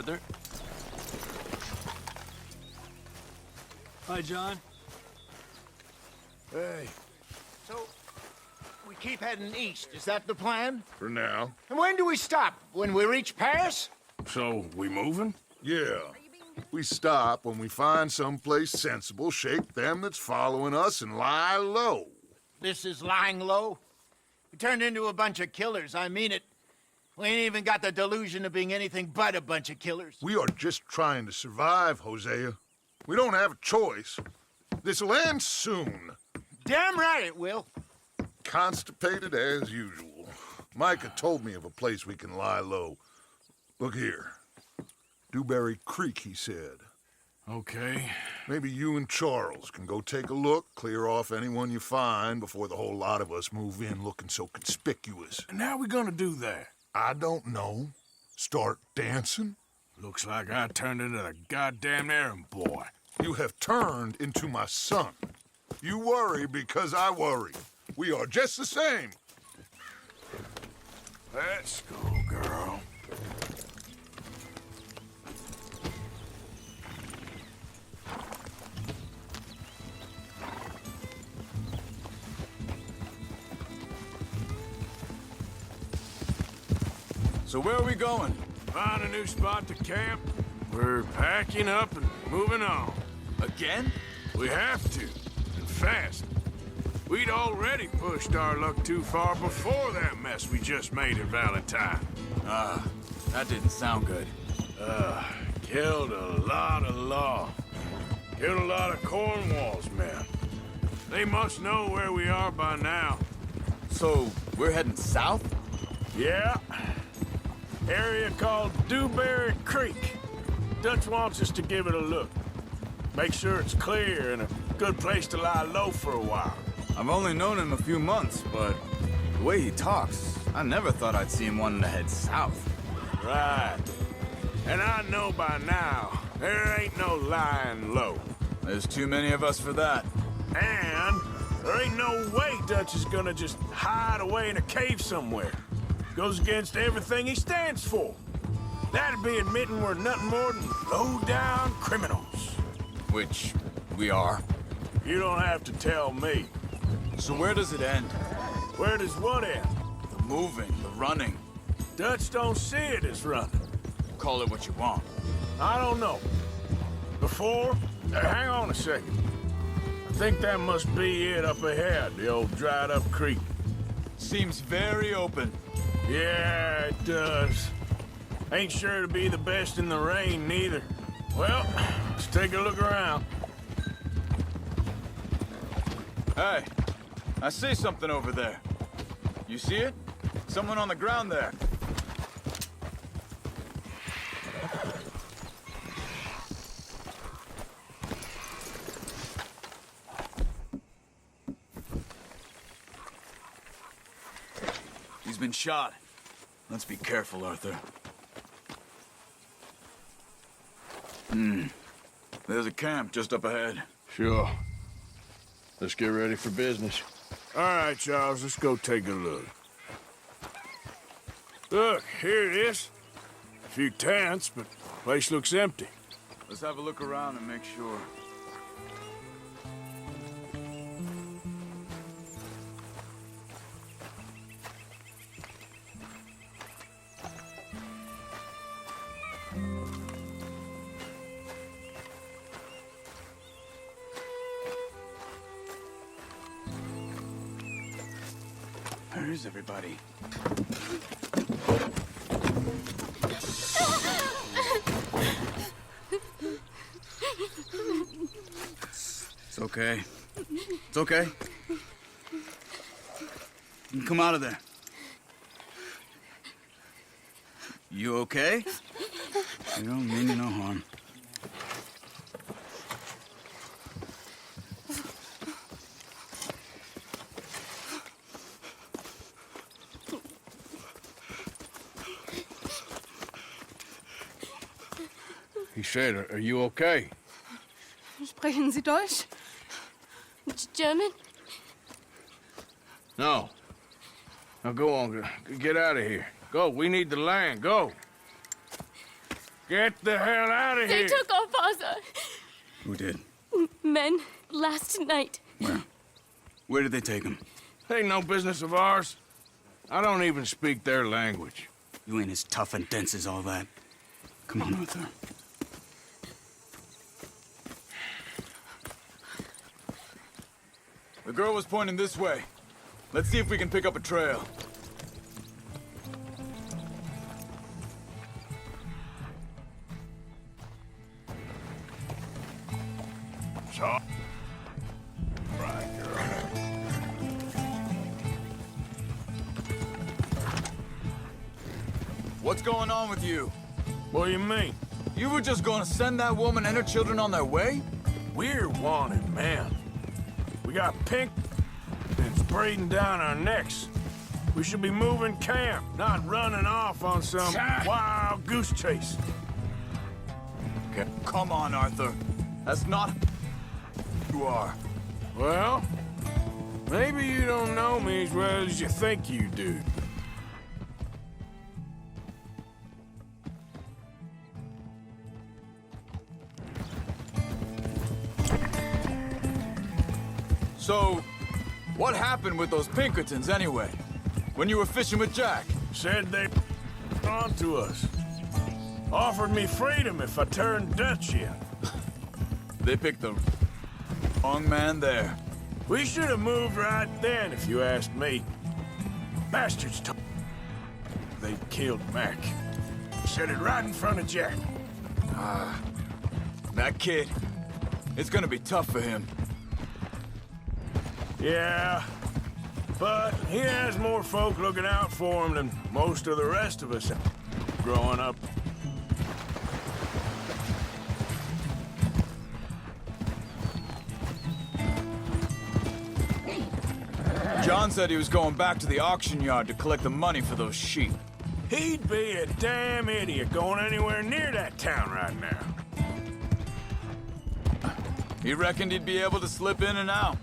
Arthur. Hi, John. Hey. So, we keep heading east. Is that the plan? For now. And when do we stop? When we reach Paris? So, we moving? Yeah. We stop when we find someplace sensible, shake them that's following us, and lie low. This is lying low? We turned into a bunch of killers, I mean it. We ain't even got the delusion of being anything but a bunch of killers. We are just trying to survive, Hosea. We don't have a choice. This'll end soon. Damn right it will. Constipated as usual. Micah told me of a place we can lie low. Look here. Dewberry Creek, he said. Okay. Maybe you and Charles can go take a look, clear off anyone you find before the whole lot of us move in looking so conspicuous. And how we gonna do that? I don't know. Start dancing? Looks like I turned into the goddamn errand boy. You have turned into my son. You worry because I worry. We are just the same. Let's go, girl. So where are we going? Find a new spot to camp. We're packing up and moving on. Again? We have to, and fast. We'd already pushed our luck too far before that mess we just made in Valentine. That didn't sound good. Killed a lot of law. Killed a lot of Cornwall's men. They must know where we are by now. So, we're heading south? Yeah. Area called Dewberry Creek. Dutch wants us to give it a look. Make sure it's clear and a good place to lie low for a while. I've only known him a few months, but the way he talks, I never thought I'd see him wanting to head south. Right. And I know by now, there ain't no lying low. There's too many of us for that. And there ain't no way Dutch is gonna just hide away in a cave somewhere. Goes against everything he stands for. That'd be admitting we're nothing more than low-down criminals. Which we are. You don't have to tell me. So where does it end? Where does what end? The moving, the running. Dutch don't see it as running. Call it what you want. I don't know. Before, hang on a second. I think that must be it up ahead, the old dried-up creek. Seems very open. Yeah, it does. Ain't sure to be the best in the rain, neither. Well, let's take a look around. Hey, I see something over there. You see it? Someone on the ground there. He's been shot. Let's be careful, Arthur. There's a camp just up ahead. Sure. Let's get ready for business. All right, Charles, let's go take a look. Look, here it is. A few tents, but the place looks empty. Let's have a look around and make sure. Where is everybody? It's okay. It's okay. You can come out of there. You okay? You don't mean you no harm. He said, are you okay? Sprechen Sie Deutsch? German? No. Now go on, get out of here. Go, we need the land, go. Get the hell out of They here! took our father. Who did? Men, last night. Where? Where did they take him? Ain't no business of ours. I don't even speak their language. You ain't as tough and dense as all that. Come on, Arthur. The girl was pointing this way. Let's see if we can pick up a trail. So, right, girl. What's going on with you? What do you mean? You were just gonna send that woman and her children on their way? We're wanted, man. We got pink that's breathing down our necks. We should be moving camp, not running off on some wild goose chase. Okay. Come on, Arthur. That's not who you are. Well, maybe you don't know me as well as you think you do. So, what happened with those Pinkertons anyway? When you were fishing with Jack? Said they on to us. Offered me freedom if I turned Dutch in. They picked the wrong man there. We should have moved right then, if you asked me. Bastards told they killed Mac. Said it right in front of Jack. That kid, it's gonna be tough for him. Yeah, but he has more folk looking out for him than most of the rest of us growing up. John said he was going back to the auction yard to collect the money for those sheep. He'd be a damn idiot going anywhere near that town right now. He reckoned he'd be able to slip in and out.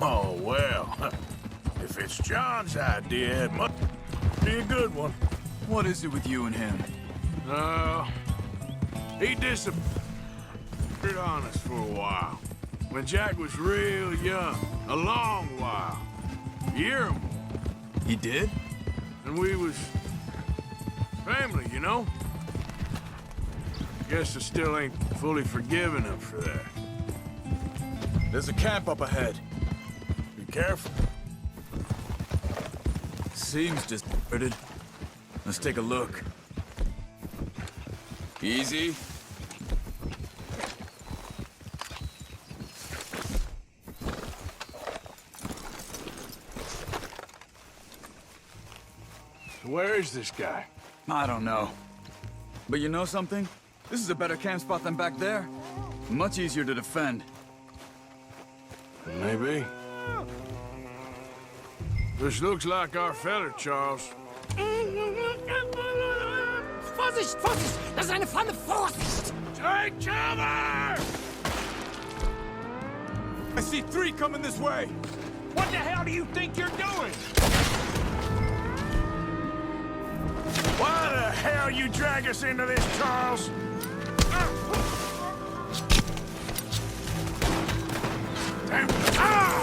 Oh, well, if it's John's idea, it must be a good one. What is it with you and him? He disappeared on us for a while. When Jack was real young, a long while. A year or more. He did? And we was family, you know? Guess I still ain't fully forgiven him for that. There's a camp up ahead. Be careful. Seems deserted. Let's take a look. Easy. So where is this guy? I don't know. But you know something? This is a better camp spot than back there. Much easier to defend. Maybe. This looks like our feller, Charles. Vorsicht, Vorsicht! Das ist eine Pfanne! Vorsicht! Take cover! I see 3 coming this way. What the hell do you think you're doing? Why the hell you drag us into this, Charles? Damn. Ah!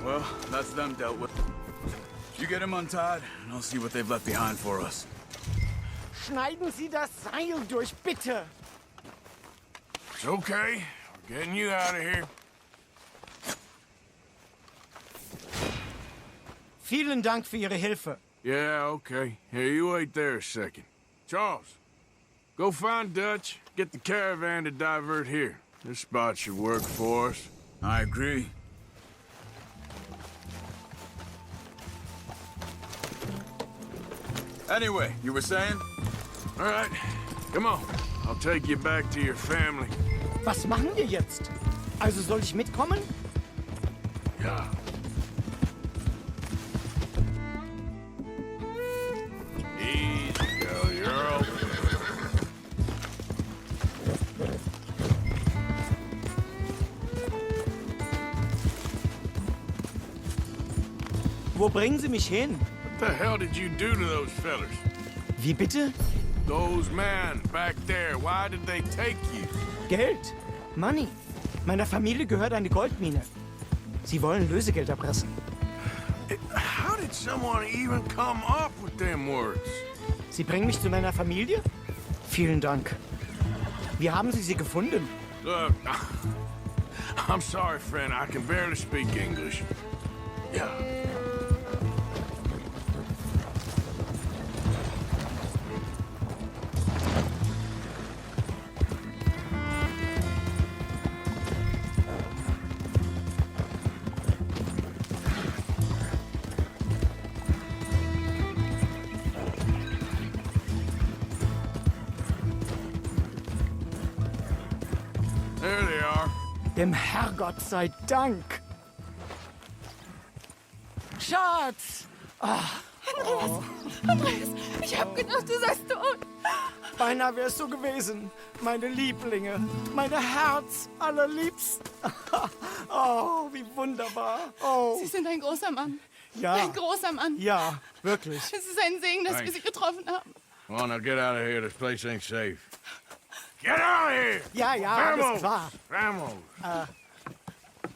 Well, that's them dealt with. You get him untied, and I'll see what they've left behind for us. Schneiden Sie das Seil durch, bitte! It's okay. We're getting you out of here. Vielen Dank für Ihre Hilfe. Yeah, okay. Here, you wait there a second. Charles, go find Dutch, get the caravan to divert here. This spot should work for us. I agree. Anyway, you were saying? All right, come on. I'll take you back to your family. Was machen wir jetzt? Also soll ich mitkommen? Ja. Easy, girl. You're open. Wo bringen Sie mich hin? What the hell did you do to those fellers? Wie bitte? Those men back there, why did they take you? Geld. Money. Meiner Familie gehört eine Goldmine. Sie wollen Lösegeld erpressen. How did someone even come up with them words? Sie bringen mich zu meiner Familie? Vielen Dank. Wie haben Sie sie gefunden? Look, I'm sorry, friend. I can barely speak English. Yeah. There they are. Dem Herrgott sei Dank. Schatz! Andreas, ich hab gedacht, du seist tot. Beinahe wärst du gewesen. Meine Lieblinge. Meine Herz allerliebsten. Oh, wie wunderbar. Oh, Sie sind ein großer Mann. ja. Ein großer Mann. Ja, wirklich. Es ist ein Segen, dass wir Thanks. Sie getroffen haben. Come on, now get out of here. This place ain't safe. Get out of here! Ja, ja, alles klar. Vamos!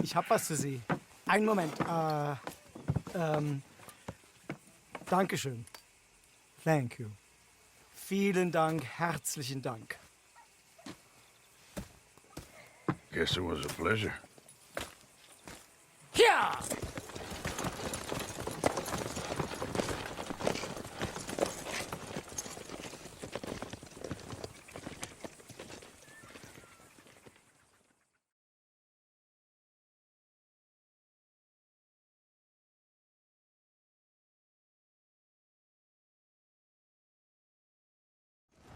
Ich hab was für Sie. Einen Moment. Dankeschön. Thank you. Vielen Dank, herzlichen Dank. Guess it was a pleasure. Ja!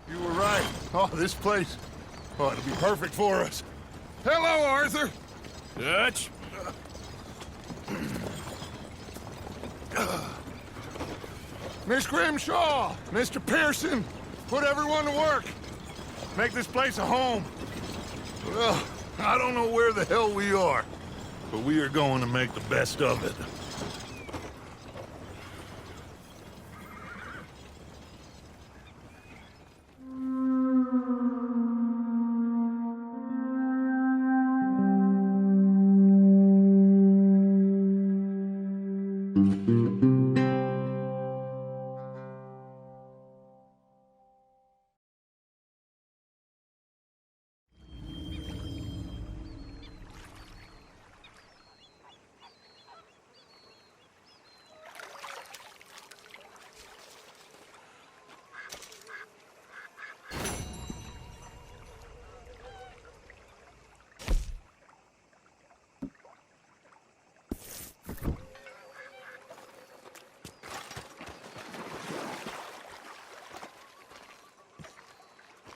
You were right. Oh, this place. Oh, it'll be perfect for us. Hello, Arthur. Dutch? Miss Grimshaw, Mr. Pearson, put everyone to work. Make this place a home. Well, I don't know where the hell we are, but we are going to make the best of it.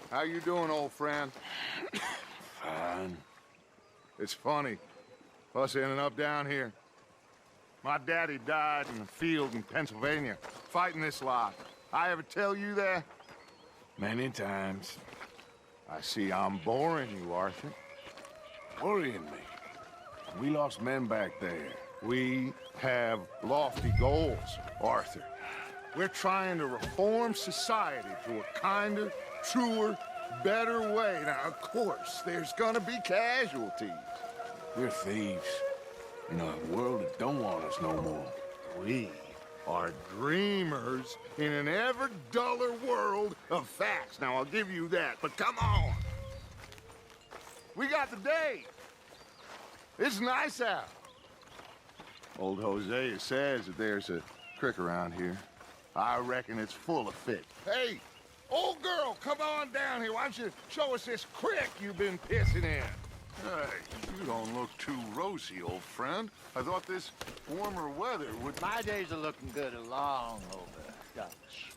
How you doing, old friend? Fine. It's funny, us ending up down here. My daddy died in the field in Pennsylvania, fighting this lot. I ever tell you that? Many times. I see I'm boring you, Arthur. Worrying me. We lost men back there. We have lofty goals, Arthur. We're trying to reform society to a kinder, truer, better way. Now, of course, there's gonna be casualties. We're thieves. In a world that don't want us no more. We are dreamers in an ever duller world of facts. Now, I'll give you that, but come on. We got the day. It's nice out. Old Hosea says that there's a creek around here. I reckon it's full of fish. Hey, old girl, come on down here. Why don't you show us this creek you've been pissing in? Hey, you don't look too rosy, old friend. I thought this warmer weather would... My days are looking good along over, Dutch.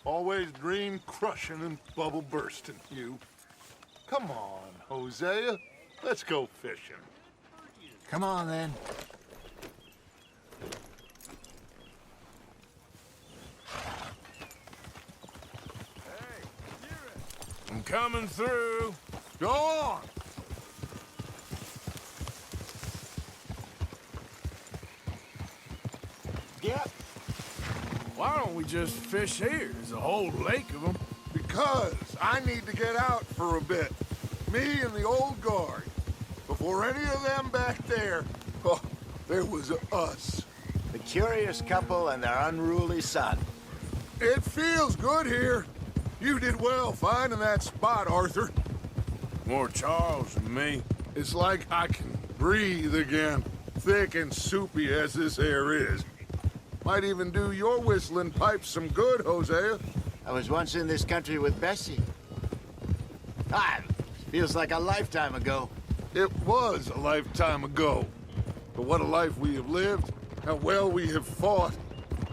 Always dream crushing and bubble bursting, you. Come on, Hosea. Let's go fishing. Come on, then. I'm coming through. Go on. Why don't we just fish here? There's a whole lake of them. Because I need to get out for a bit. Me and the old guard. Before any of them back there, oh, there was us. The curious couple and their unruly son. It feels good here. You did well finding that spot, Arthur. More Charles than me. It's like I can breathe again, thick and soupy as this air is. Might even do your whistling pipes some good, Hosea. I was once in this country with Bessie. Ah, feels like a lifetime ago. It was a lifetime ago. But what a life we have lived, how well we have fought,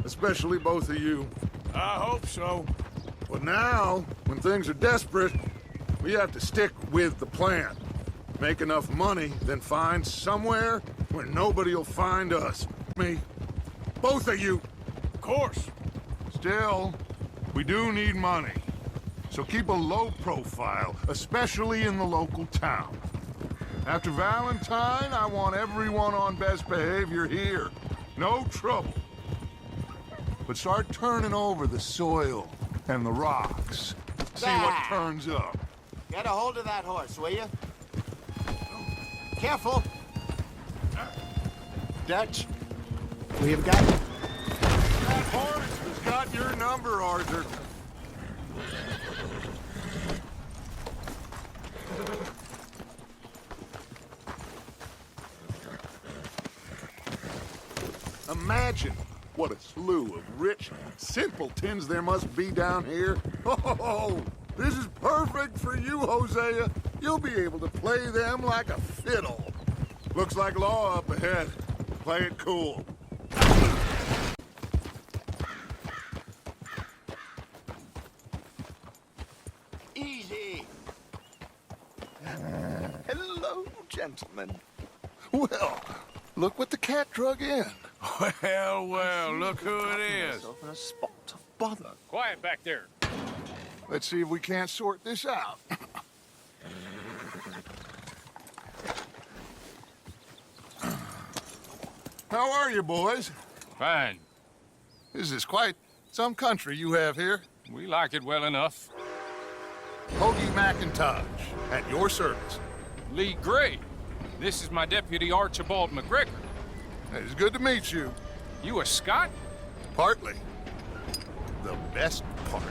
especially both of you. I hope so. But now, when things are desperate, we have to stick with the plan. Make enough money, then find somewhere where nobody will find us. Me. Both of you. Of course. Still, we do need money. So keep a low profile, especially in the local town. After Valentine, I want everyone on best behavior here. No trouble. But start turning over the soil and the rocks. See what turns up. Get a hold of that horse, will you? Careful. Dutch, we have got... That horse has got your number, Arthur. Imagine what a slew of rich simpletons there must be down here. Oh, this is perfect for you, Hosea. You'll be able to play them like a fiddle. Looks like law up ahead. Play it cool. Easy. Hello, gentlemen. Well, look what the cat drug in. Well, well, look who it is. In a spot of bother. Quiet back there. Let's see if we can't sort this out. How are you, boys? Fine. This is quite some country you have here. We like it well enough. Hoagie McIntosh, at your service. Lee Gray. This is my deputy Archibald McGregor. It's good to meet you. You a Scot? Partly. The best part.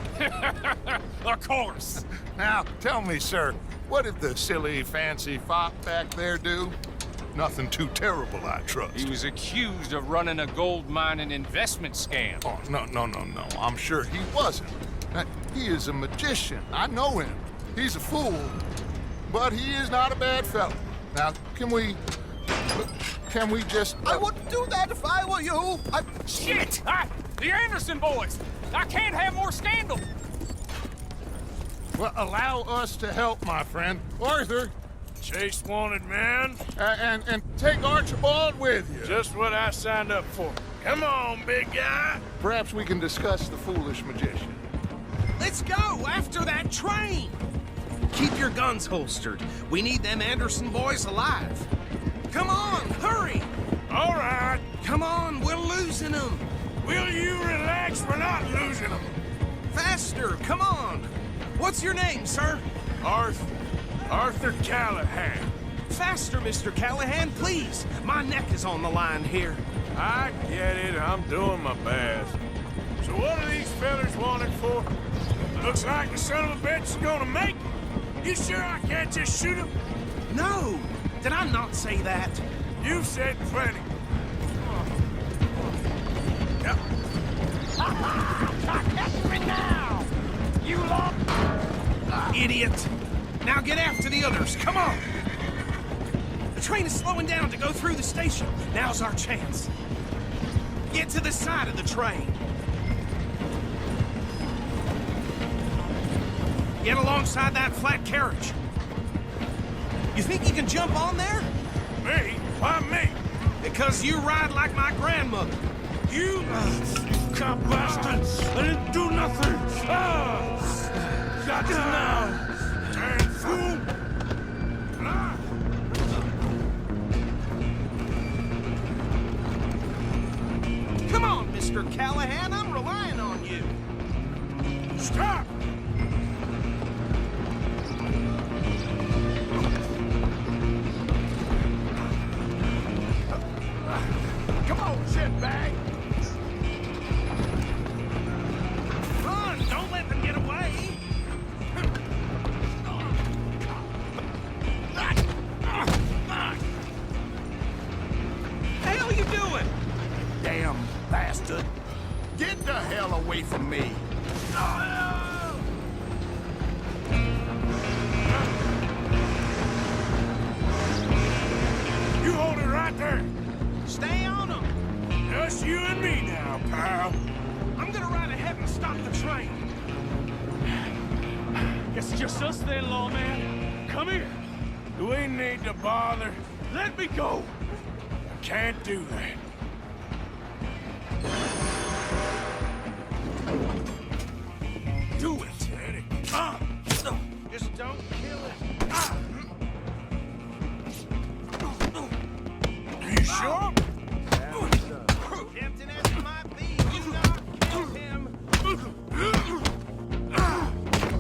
Of course. Now, tell me, sir, what did the silly, fancy fop back there do? Nothing too terrible, I trust. He was accused of running a gold mining investment scam. Oh, no. I'm sure he wasn't. He is a magician. I know him. He's a fool, but he is not a bad fellow. Now, can we just... I wouldn't do that if I were you. Shit! The Anderson boys! I can't have more scandal! Well, allow us to help, my friend. Arthur, Chase wanted man. and take Archibald with you. Just what I signed up for. Come on, big guy. Perhaps we can discuss the foolish magician. Let's go after that train. Keep your guns holstered. We need them Anderson boys alive. Come on, hurry. All right. Come on, we're losing them. Will you relax? We're not losing them. Faster, come on. What's your name, sir? Arthur Callahan. Faster, Mr. Callahan, please. My neck is on the line here. I get it. I'm doing my best. So what are these fellas wanted for? Looks like the son of a bitch is gonna make it. You sure I can't just shoot him? No, did I not say that? You've said plenty. Yep. Catch me now! You lost! Idiot! Now get after the others, come on! The train is slowing down to go through the station. Now's our chance. Get to the side of the train. Get alongside that flat carriage. You think you can jump on there? Me? Why me? Because you ride like my grandmother. You cop bastards! I didn't do nothing! Got you now! Damn fool! Come on, Mr. Callahan, I'm relying away from me. You hold it right there. Stay on them. Just you and me now, pal. I'm gonna ride ahead and stop the train. Guess it's just us then, lawman. Come here. Do we need to bother? Let me go. I can't do that. Do it. Eddie. Just don't kill it. Are you sure? Tempting as it might be, do not kill him.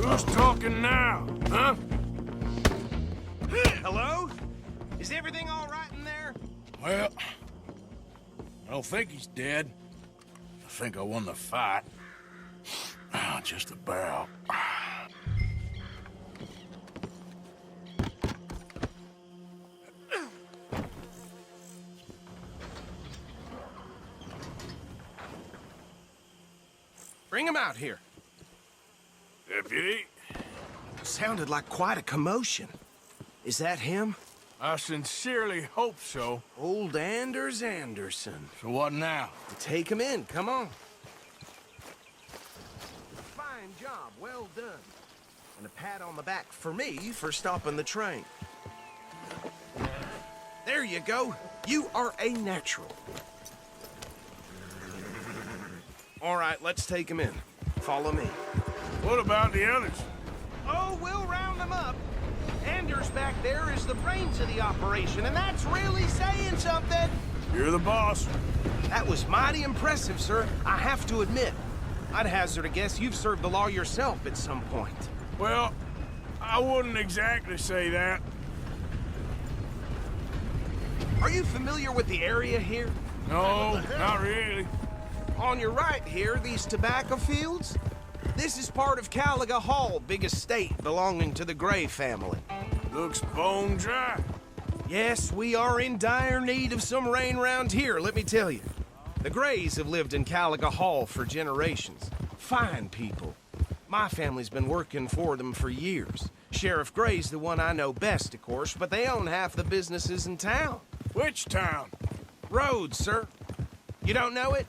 Who's talking now, huh? Hello? Is everything all right in there? Well, I don't think he's dead. I think I won the fight. Just about. Bring him out here. Deputy, Sounded like quite a commotion. Is that him? I sincerely hope so. Old Anders Anderson. So what now? Take him in, come on. Fine job, well done. And a pat on the back for me for stopping the train. There you go. You are a natural. All right, let's take him in. Follow me. What about the others? Oh, we'll round them up. Anders back there is the brains of the operation, and that's really saying something. You're the boss. That was mighty impressive, sir. I have to admit. I'd hazard a guess you've served the law yourself at some point. Well, I wouldn't exactly say that. Are you familiar with the area here? No, not really. On your right here, these tobacco fields? This is part of Caliga Hall, big estate belonging to the Gray family. Looks bone dry. Yes, we are in dire need of some rain round here, let me tell you. The Grays have lived in Caliga Hall for generations. Fine people. My family's been working for them for years. Sheriff Gray's the one I know best, of course, but they own half the businesses in town. Which town? Rhodes, sir. You don't know it?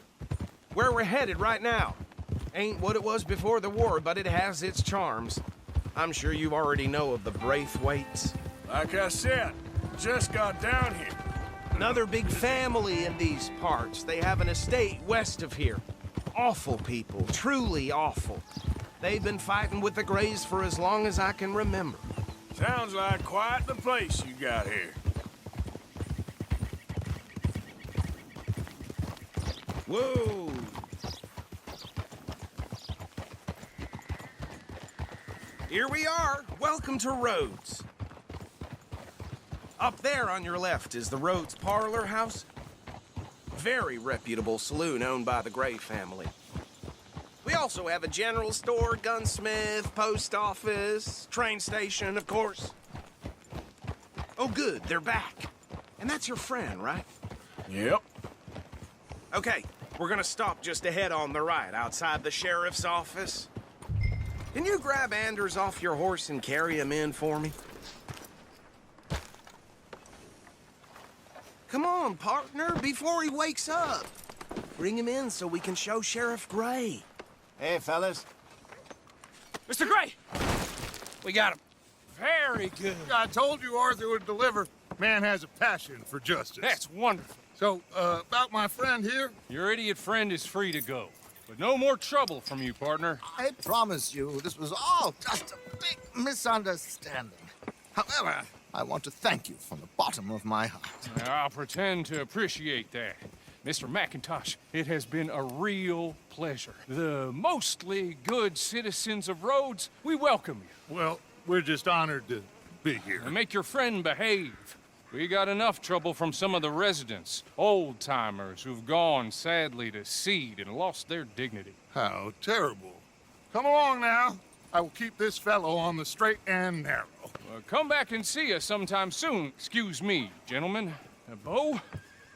Where we're headed right now. Ain't what it was before the war, but it has its charms. I'm sure you already know of the Braithwaites. Like I said, just got down here. Another big family in these parts. They have an estate west of here. Awful people, truly awful. They've been fighting with the Grays for as long as I can remember. Sounds like quite the place you got here. Whoa! Here we are. Welcome to Rhodes. Up there on your left is the Rhodes Parlor House. Very reputable saloon owned by the Gray family. We also have a general store, gunsmith, post office, train station, of course. Oh, good, they're back. And that's your friend, right? Yep. Okay, we're gonna stop just ahead on the right, outside the sheriff's office. Can you grab Anders off your horse and carry him in for me? Come on, partner, before he wakes up. Bring him in so we can show Sheriff Gray. Hey, fellas. Mr. Gray! We got him. Very good. I told you Arthur would deliver. Man has a passion for justice. That's wonderful. So, about my friend here? Your idiot friend is free to go. But no more trouble from you, partner. I promise you, this was all just a big misunderstanding. However, I want to thank you from the bottom of my heart. I'll pretend to appreciate that. Mr. McIntosh, it has been a real pleasure. The mostly good citizens of Rhodes, we welcome you. Well, we're just honored to be here. And make your friend behave. We got enough trouble from some of the residents, old-timers who've gone, sadly, to seed and lost their dignity. How terrible. Come along now. I will keep this fellow on the straight and narrow. Come back and see us sometime soon. Excuse me, gentlemen. Bo,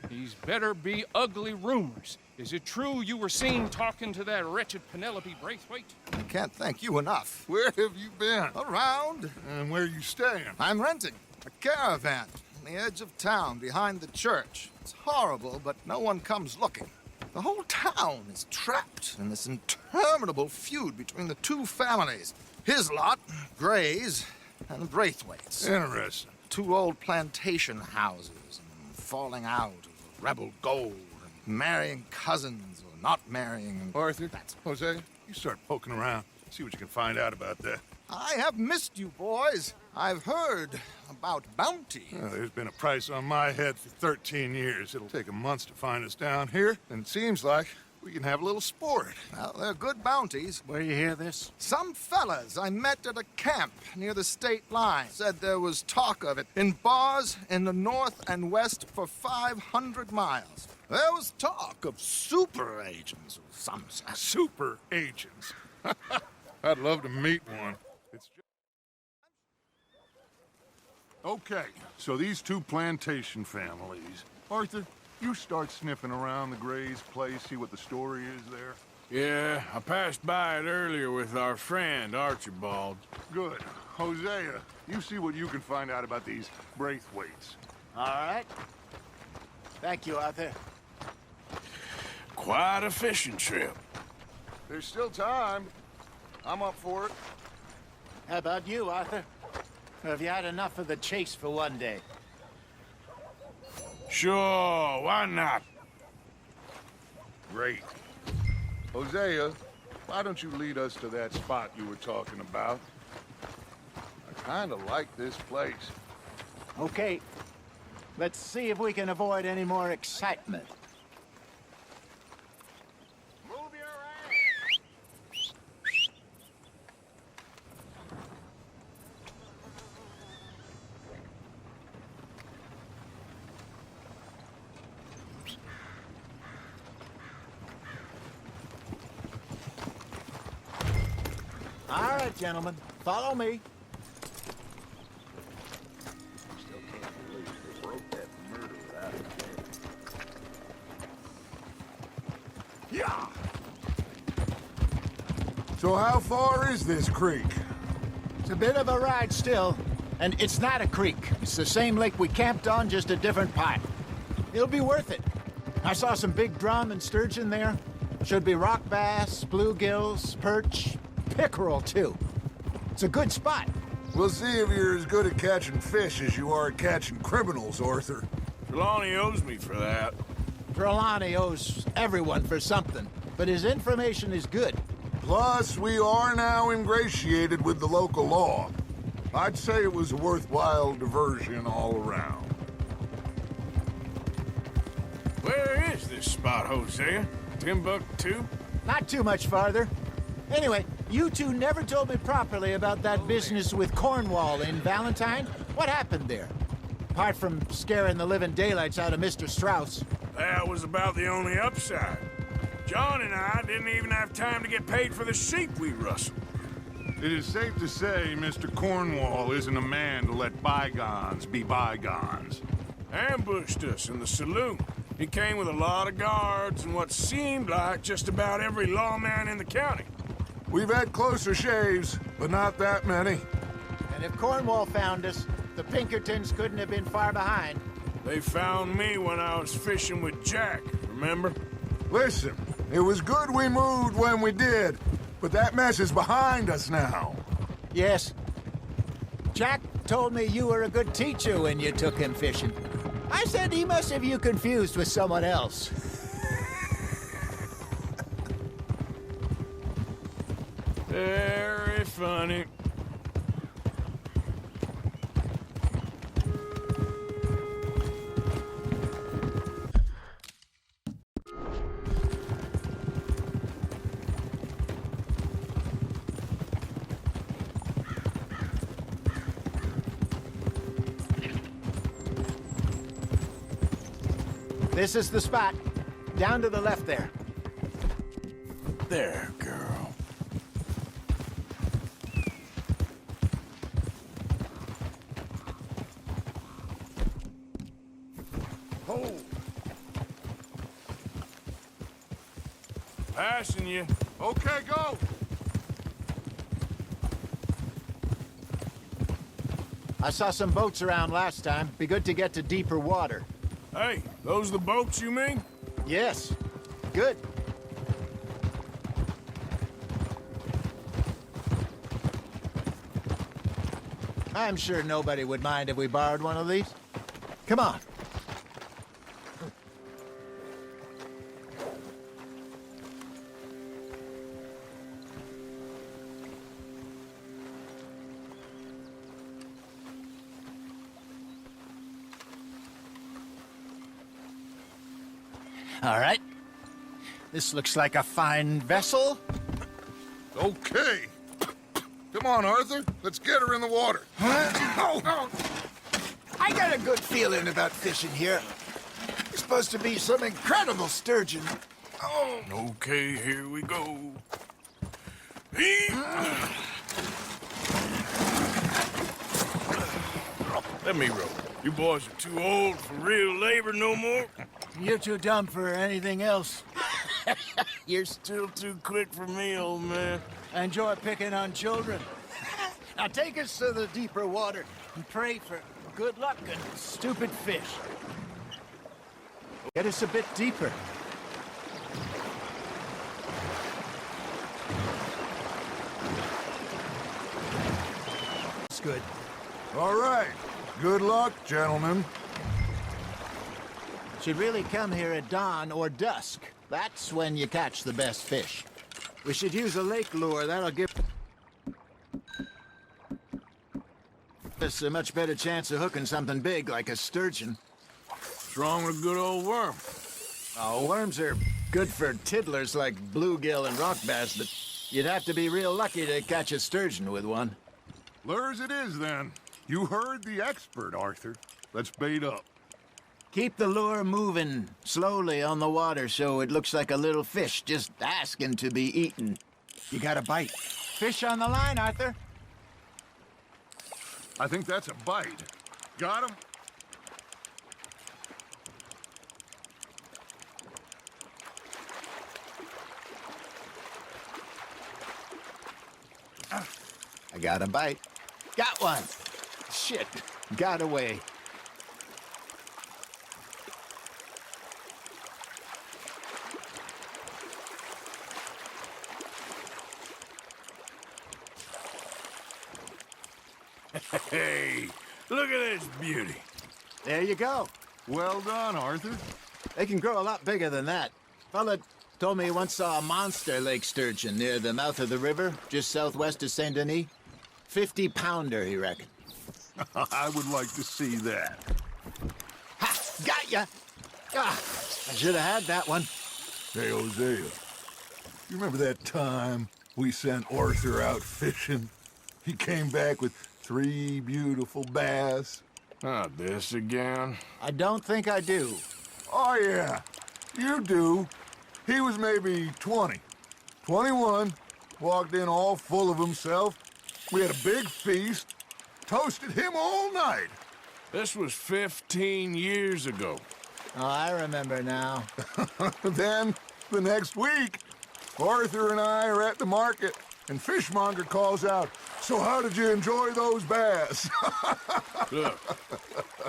These better be ugly rumors. Is it true you were seen talking to that wretched Penelope Braithwaite? I can't thank you enough. Where have you been? Around. And where you staying? I'm renting a caravan on the edge of town behind the church. It's horrible, but no one comes looking. The whole town is trapped in this interminable feud between the two families. His lot, Gray's, and Braithwaite's. Interesting. Two old plantation houses, and falling out of rebel gold, and marrying cousins or not marrying. Arthur, Jose, you start poking around. See what you can find out about that. I have missed you, boys. I've heard about bounty. Well, there's been a price on my head for 13 years. It'll take 'em months to find us down here, and it seems like we can have a little sport. Well, they're good bounties. Where you hear this? Some fellas I met at a camp near the state line said there was talk of it in bars in the north and west for 500 miles. There was talk of super agents of some sort. Super agents. I'd love to meet one. It's just... Okay, so these two plantation families. Arthur, you start sniffing around the Gray's place, see what the story is there. Yeah, I passed by it earlier with our friend, Archibald. Good. Hosea, you see what you can find out about these Braithwaites. All right. Thank you, Arthur. Quite a fishing trip. There's still time. I'm up for it. How about you, Arthur? Or have you had enough of the chase for one day? Sure, why not? Great. Hosea, why don't you lead us to that spot you were talking about? I kind of like this place. Okay. Let's see if we can avoid any more excitement. Move your ass! All right, gentlemen. Follow me. Still can't believe they broke that murder without a Yeah! So how far is this creek? It's a bit of a ride still, and it's not a creek. It's the same lake we camped on, just a different part. It'll be worth it. I saw some big drum and sturgeon there. Should be rock bass, bluegills, perch, pickerel, too. It's a good spot. We'll see if you're as good at catching fish as you are at catching criminals, Arthur. Trelawney owes me for that. Trelawney owes everyone for something, but his information is good. Plus, we are now ingratiated with the local law. I'd say it was a worthwhile diversion all around. Where is this spot, Hosea? Timbuktu? Not too much farther. Anyway, you two never told me properly about that business with Cornwall in Valentine. What happened there? Apart from scaring the living daylights out of Mr. Strauss. That was about the only upside. John and I didn't even have time to get paid for the sheep we rustled. It is safe to say Mr. Cornwall isn't a man to let bygones be bygones. Ambushed us in the saloon. He came with a lot of guards and what seemed like just about every lawman in the county. We've had closer shaves, but not that many. And if Cornwall found us, the Pinkertons couldn't have been far behind. They found me when I was fishing with Jack, remember? Listen, it was good we moved when we did, but that mess is behind us now. Yes. Jack told me you were a good teacher when you took him fishing. I said he must have you confused with someone else. Very funny. This is the spot. Down to the left there. There, girl. Hold. Passing you. Okay, go. I saw some boats around last time. Be good to get to deeper water. Hey, those the boats you mean? Yes. Good. I'm sure nobody would mind if we borrowed one of these. Come on. All right. This looks like a fine vessel. Okay. Come on, Arthur. Let's get her in the water. Oh. I got a good feeling about fishing here. It's supposed to be some incredible sturgeon. Oh. Okay, here we go. Let me row. You boys are too old for real labor no more. You're too dumb for anything else. You're still too quick for me, old man. I enjoy picking on children. Now take us to the deeper water and pray for good luck and stupid fish. Get us a bit deeper. It's good. All right. Good luck, gentlemen. Should really come here at dawn or dusk. That's when you catch the best fish. We should use a lake lure. That'll give us a much better chance of hooking something big like a sturgeon. What's wrong with a good old worm? Oh, worms are good for tiddlers like bluegill and rock bass, but you'd have to be real lucky to catch a sturgeon with one. Lures it is, then. You heard the expert, Arthur. Let's bait up. Keep the lure moving slowly on the water so it looks like a little fish just asking to be eaten. You got a bite. Fish on the line, Arthur. I think that's a bite. Got him? I got a bite. Got one. Shit. Got away. Hey, look at this beauty. There you go. Well done, Arthur. They can grow a lot bigger than that. Fella told me he once saw a monster lake sturgeon near the mouth of the river, just southwest of Saint Denis. 50-pounder, he reckoned. I would like to see that. Ha! Got ya! Ah, I should have had that one. Hey, Hosea, you remember that time we sent Arthur out fishing? He came back with 3 beautiful bass. Not this again. I don't think I do. Oh, yeah, you do. He was maybe 20, 21, walked in all full of himself. We had a big feast, toasted him all night. This was 15 years ago. Oh, I remember now. Then, the next week, Arthur and I are at the market, and Fishmonger calls out, "So how did you enjoy those bass?" Look,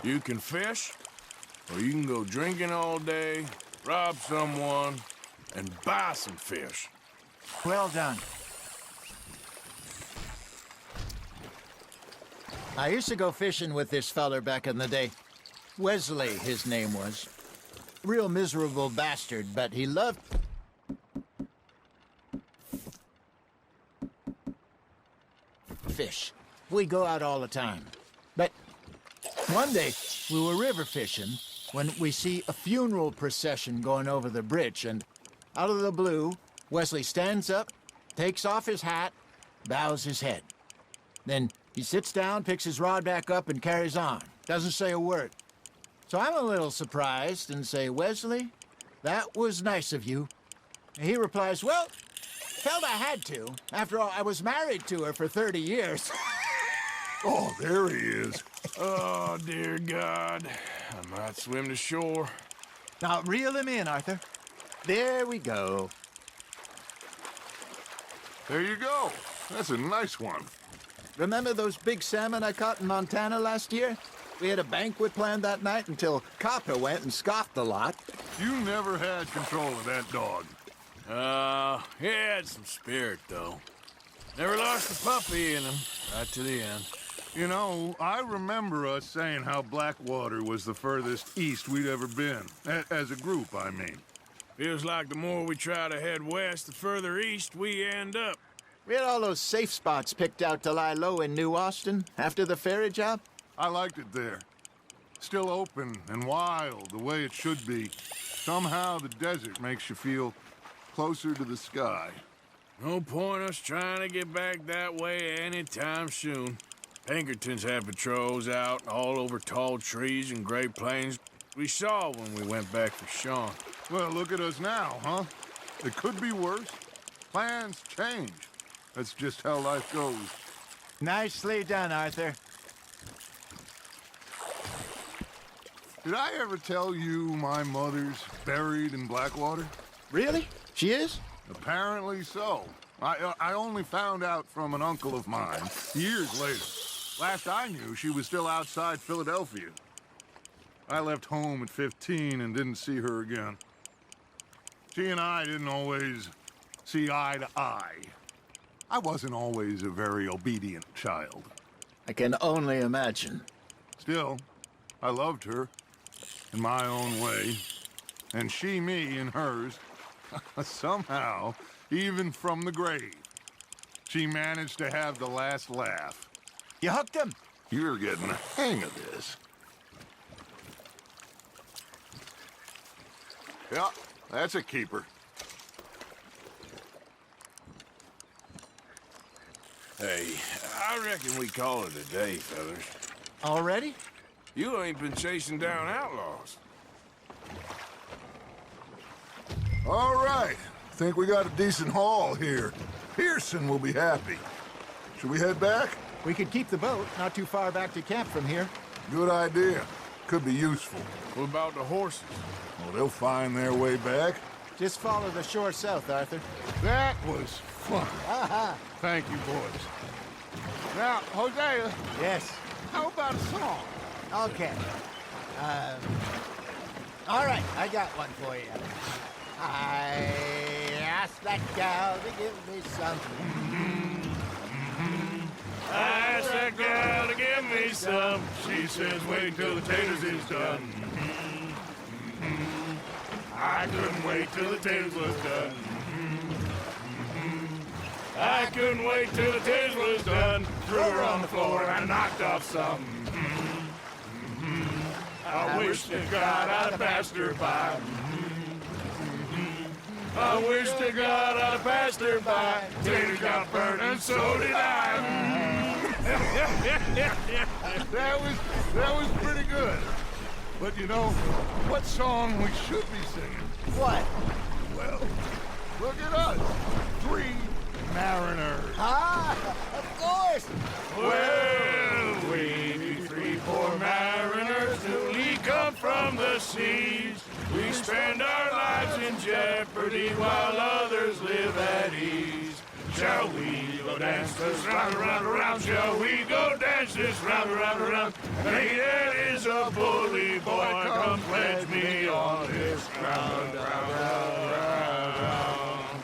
you can fish, or you can go drinking all day, rob someone, and buy some fish. Well done. I used to go fishing with this feller back in the day. Wesley, his name was. Real miserable bastard, but he loved fish. We go out all the time. But one day, we were river fishing when we see a funeral procession going over the bridge, and out of the blue, Wesley stands up, takes off his hat, bows his head. Then he sits down, picks his rod back up, and carries on. Doesn't say a word. So I'm a little surprised and say, "Wesley, that was nice of you." And he replies, "Well, felt I had to. After all, I was married to her for 30 years. Oh, there he is. Oh, dear God. I might swim to shore. Now, reel him in, Arthur. There we go. There you go. That's a nice one. Remember those big salmon I caught in Montana last year? We had a banquet planned that night until Copper went and scoffed the lot. You never had control of that dog. He had some spirit, though. Never lost the puppy in him, right to the end. You know, I remember us saying how Blackwater was the furthest east we'd ever been. As a group, I mean. Feels like the more we try to head west, the further east we end up. We had all those safe spots picked out to lie low in New Austin after the ferry job. I liked it there. Still open and wild, the way it should be. Somehow the desert makes you feel closer to the sky. No point us trying to get back that way anytime soon. Pinkertons had patrols out all over tall trees and Great Plains. We saw when we went back for Sean. Well, look at us now, huh? It could be worse. Plans change. That's just how life goes. Nicely done, Arthur. Did I ever tell you my mother's buried in Blackwater? Really? She is? Apparently so. I only found out from an uncle of mine years later. Last I knew, she was still outside Philadelphia. I left home at 15 and didn't see her again. She and I didn't always see eye to eye. I wasn't always a very obedient child. I can only imagine. Still, I loved her in my own way, and she me in hers. Somehow, even from the grave, she managed to have the last laugh. You hooked him? You're getting the hang of this. Yeah, that's a keeper. Hey, I reckon we call it a day, fellas. Already? You ain't been chasing down outlaws. All right. Think we got a decent haul here. Pearson will be happy. Should we head back? We could keep the boat not too far back to camp from here. Good idea. Could be useful. What about the horses? Well, they'll find their way back. Just follow the shore south, Arthur. That was fun. Aha! Thank you, boys. Now, Hosea, Yes. how about a song? Okay. All right, I got one for you. I asked that gal to give me some. I asked that gal to give me some. She says, wait till the taters is done. I couldn't wait till the taters was done. I couldn't wait till the taters was done. Threw her on the floor and I knocked off some. I wish to God I'd have passed her by. I wish to God I'd have passed her by. Taters got burned and so did I. That was pretty good. But you know, what song we should be singing? What? Well, look at us. 3 mariners. Ah, of course. Well, we be 3 poor mariners newly come from the seas. We spend our lives in jeopardy while others live at ease. Shall we go dance this round, around, around? Shall we go dance this round, around, around? Hey, there is a bully boy, come pledge me on this ground, round, round, round, round.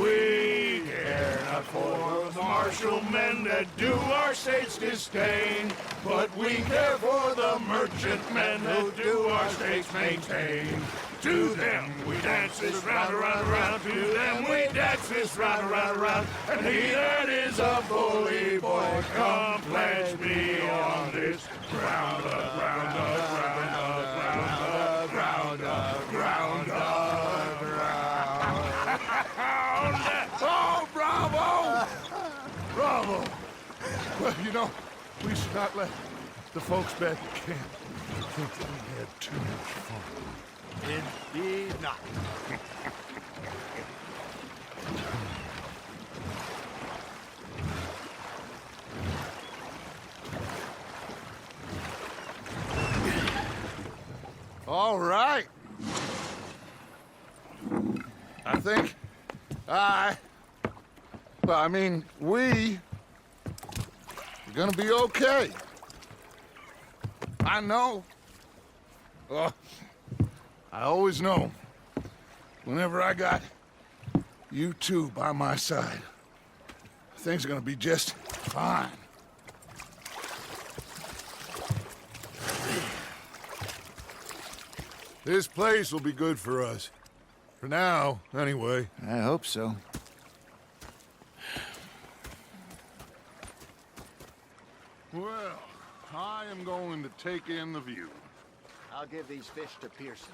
We care not for the martial men that do our states disdain, but we care for the merchant men who do our states maintain. To them we dance this round, around, around. To them we dance this round, around, around. And he that is a bully boy, come pledge me on this ground, ground, ground, ground, ground, ground, ground. Oh, bravo! Bravo! Well, you know, we should not let the folks back at camp think that we had too much fun. Indeed not. All right. I think I Well, I mean, we're gonna be okay. I know. Oh, I always know. Whenever I got you two by my side, things are gonna be just fine. This place will be good for us. For now, anyway. I hope so. Well, I am going to take in the view. I'll give these fish to Pearson.